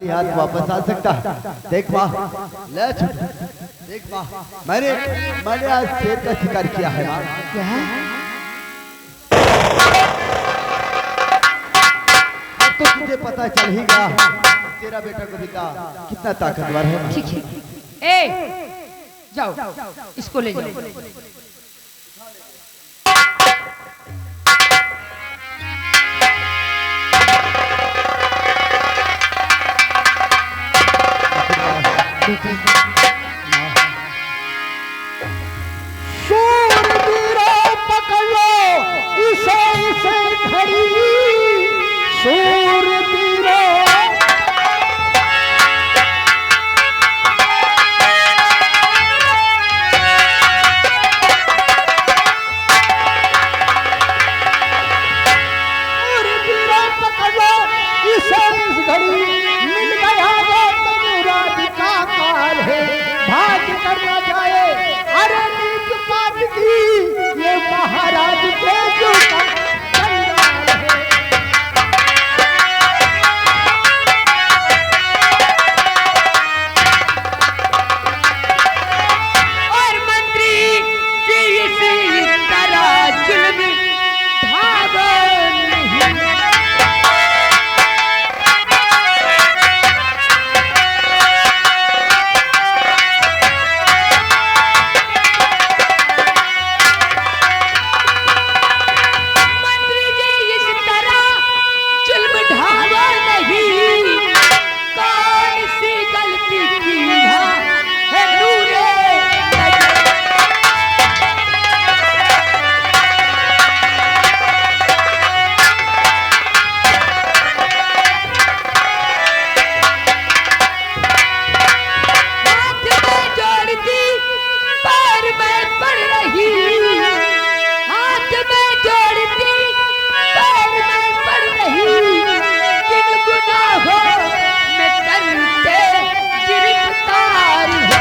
हाथ वापस आ सकता है। देख माँ, ले देख माँ, मैंने मैंने आज शेर का शिकार किया है माँ। क्या? अब तो तुझे पता चल ही गया तेरा बेटा कविता कितना ताकतवर है। ठीक है। जाओ इसको ले जाओ। सूरबीरा पकड़ लो इसे इसे खड़ी सूरबीरा सूरबीरा पकड़ लो इसे इस घड़ी मिल गया वो तो मुराद का काल है भाग करना जाए अरे नीच पाप की ये महाराज के जो का कंगाल है। और मंत्री की इसी तरह जुल्म ढाबा नहीं। मंत्री जी इस तरह जुल्म ढाबा नहीं। कौन सी गलती की है नूरे नजर। हाथ में जोड़ती पैर में पड़ रही। हाथ में जोड़ती पैर में पड़ रही। किन गुनाहों में करते गिरफ्तार है।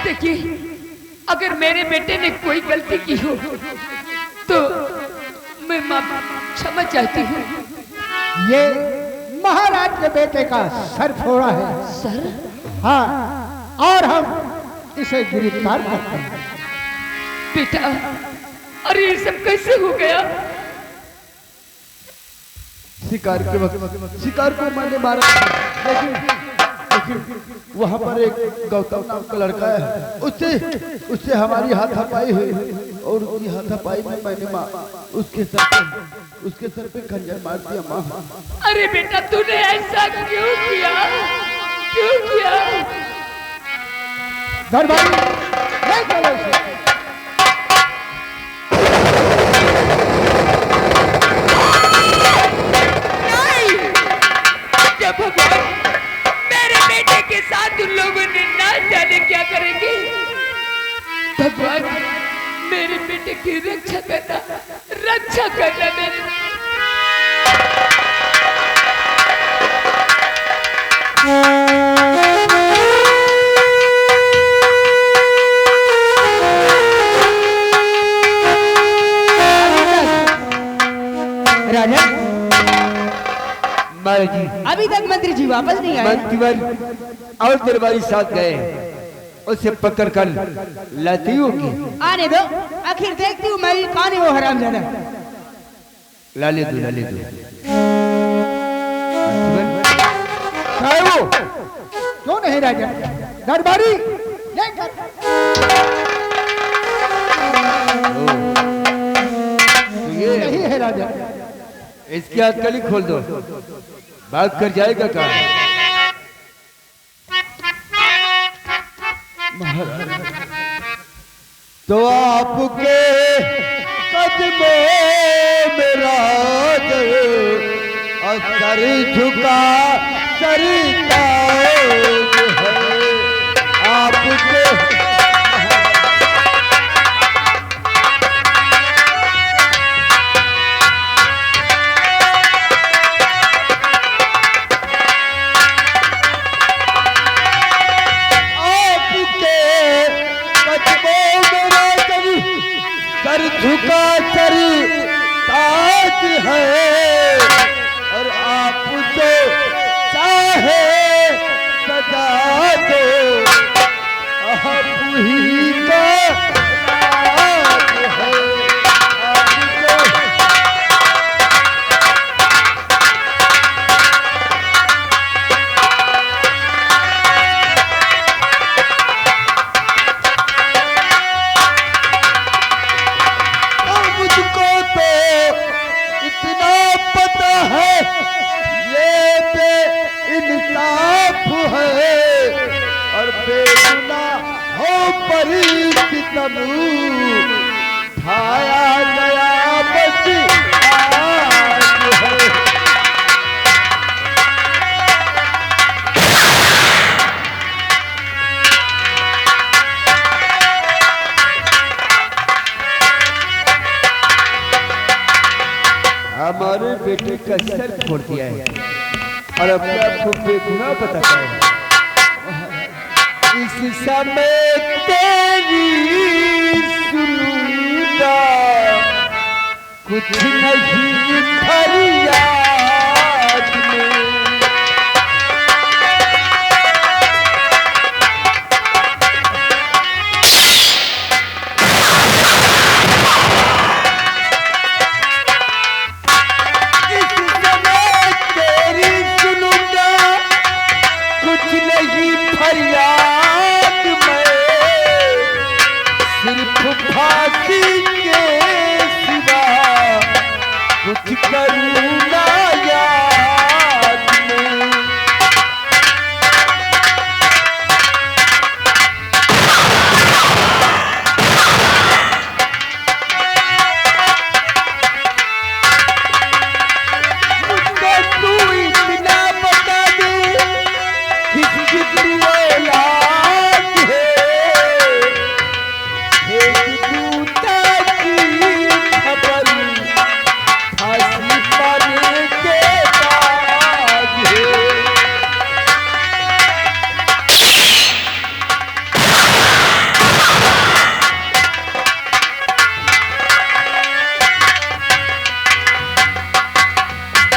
देखिए, अगर मेरे बेटे ने कोई गलती की हो तो मैं क्षमा चाहती हूँ। ये महाराज के बेटे का सर फोड़ा है सर, हाँ और हम इसे गिरफ्तार करते हैं। बेटा, अरे ये सब कैसे हो गया? शिकार के वक्त शिकार को मैंने मारा, लेकिन वहाँ पर एक गौतम नाम का लड़का है, उससे हमारी हाथापाई हुई और उसकी हाथापाई में मैंने माँ उसके सर पे खंजर मार दिया माँ। अरे बेटा, तूने ऐसा क्यों किया? क्यों किया? दरबारी ले चलो इसे। नहीं! जब भगवान मेरे बेटे के साथ उन लोगों ने ना जाने क्या करेंगे। भगवान, मेरे बेटे की रक्षा करना मेरे। राजा महाराज जी, अभी तक मंत्री जी वापस नहीं आए। मंत्रीवर और दरबारी साथ गए, उसे पकड़ कर लाती होगी। आने दो, आखिर देखती हूँ मैं कौन है वो हरामजादा। लाले दो लाले दो। है वो क्यों नहीं राजा? दरबारी लेकर ये नहीं है राजा। इसकी हथकड़ी खोल दो, भाग कर जाएगा कहाँ? तो आपके कदमों में राज सर झुका सरताज है आपके। झुका सर ताज है और आप जो चाहे सजा दो आप ही का राज है आप जो मुझको तो इतना पता है ये इंसाफ है और बेगुनाह हो पर सितम ठाया गया बस आज है। हमारे बेटे का सर फोड़ दिया है और अपने आप को बेगुनाह बताता है। इस समय तेरी सुनूंगा कुछ नहीं फरियाद में। फरियाद में सिर्फ फांसी के सिवा कुछ करूँ ना याद में। मुझको तू इतना बता दे किसकी तू औलाद है एक दूता की खबर फांसी पाने के बाद है।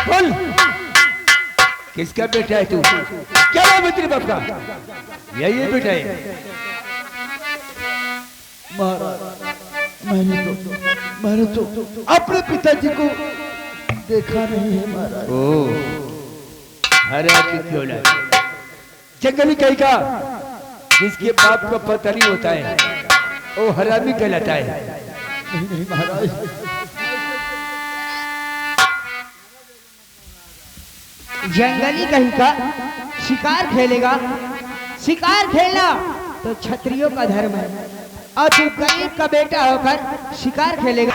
बोल किसका बेटा है तू? क्या नाम है तेरे बाप का? यही बेटा है। महाराज मैंने तो अपने पिताजी को देखा नहीं है महाराज। ओ अरे आपकी क्यों ना जंगली कहीं का जिसके बाप का पता नहीं होता है वो हरामी कहलाता है। नहीं महाराज जंगली कहीं का शिकार खेलेगा। शिकार खेलना तो क्षत्रियों का धर्म है और तू गरीब का बेटा होकर शिकार खेलेगा।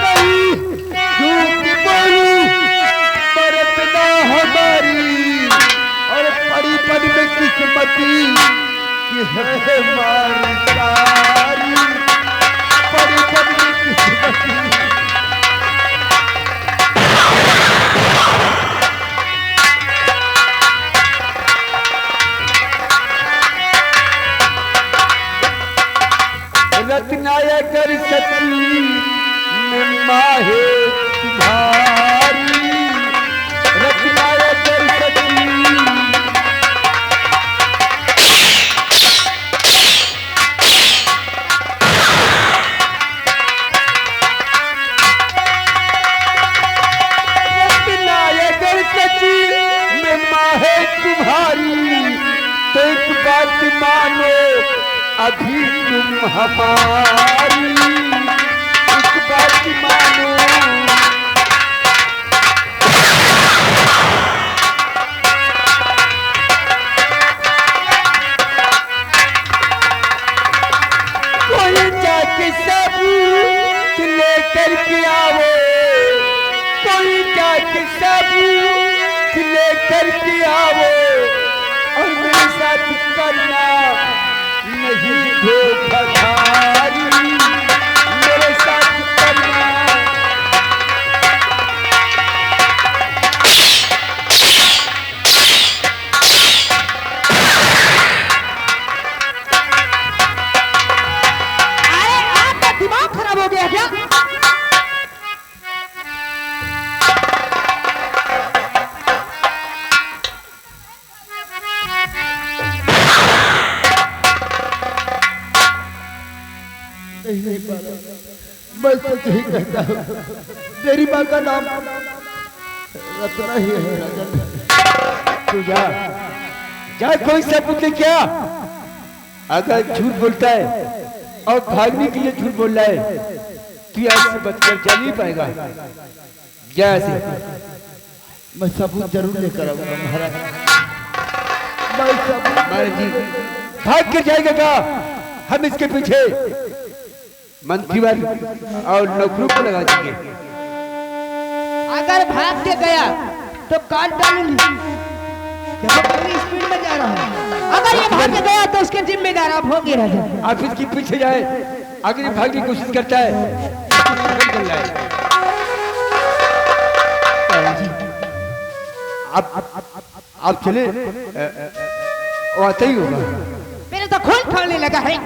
नहीं झूठ बोलूं मरत ना हमारी और पड़ी पड़ी में किस्मती कि है हमारी सारी पड़ी पड़ी में किस्मती। रत्नाकर सती में माहे तुम्हारी रत्नाकर सती रत्नाकर सती में माहे तुम्हारी तो एक बात मानो अभी तुम हमारी एक बात मानो। कोई जाके सबूत लेकर के आओ कोई जाके सबूत लेकर के आओ और मेरे साथ करना नहीं धोखाधारी मेरे साथ करना। मैं सच ही कहता हूँ, तेरी माँ का नाम रत्ना ही है राजन। तू जा जा, कोई सबूत ले क्या? अगर झूठ बोलता है और भागने के लिए झूठ बोल रहा है, तू यहाँ से बचकर जा नहीं पाएगा। जा ऐसे। मैं सबूत जरूर लेकर आऊंगा महाराज। मैं सबूत महाराज जी भाग कर जाएगा क्या? हम इसके पीछे मंत्री और नौकरों को लगा देंगे। अगर भाग के गया तो काट डालूंगी। देखो कितनी स्पीड में जा रहा है। अगर ये भाग के गया तो उसके जिम्मेदार आप होंगे राजा। आप इसके पीछे जाए, अगर ये भागने की कोशिश करता है चल रहा है। आप चले, वो आता ही होगा। मेरे तो खून खौलने लगा है।